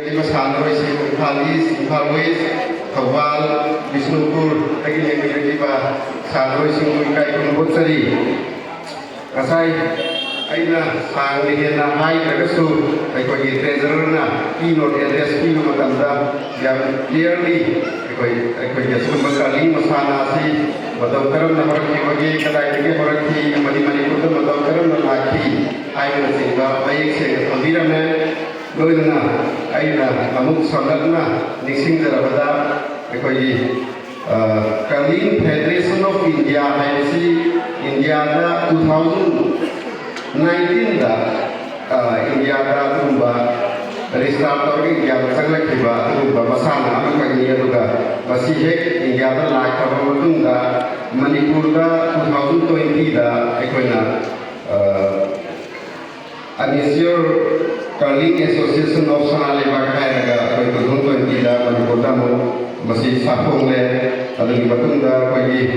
Di Masano isi Halis, Halwis, Kawal, Bisnupur, lagi yang di Sano isi Mukai Kumbutsari. Kasai, aina sang lihena hai terkesu, ekoi treasurer na, kino address kino matanda yang clearly ekoi jasun berkali masana si, batau karam na horaki bagi kadai lagi horaki mani kuda batau karam na laki, aina sehingga baik sehingga ambira men. Loina aina amuk sangatna nising darabada ekoi Curling Federation of India haisi India da 2019 da India da tumba restart orgi yang sangat kiba tumba masana amak kini juga masih hek India da like kamu da Manipur da 2020 da ekoina Anisyor Curling Association of Sonali Bakai naga koi tudung tidak Manipur da masih sapung le lalu dibatung da koi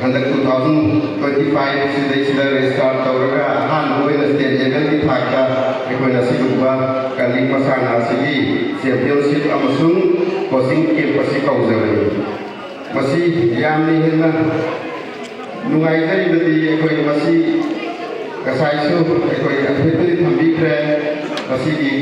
under 2025 sudah restart tauraga han koi na state level di thaka koi na sibuba Curling pasana sigi championship amasung coaching camp pasi kaujawai masih yam ni henna nungai jai beti koi masih kasai su ekoi akhirnya thambi kre masih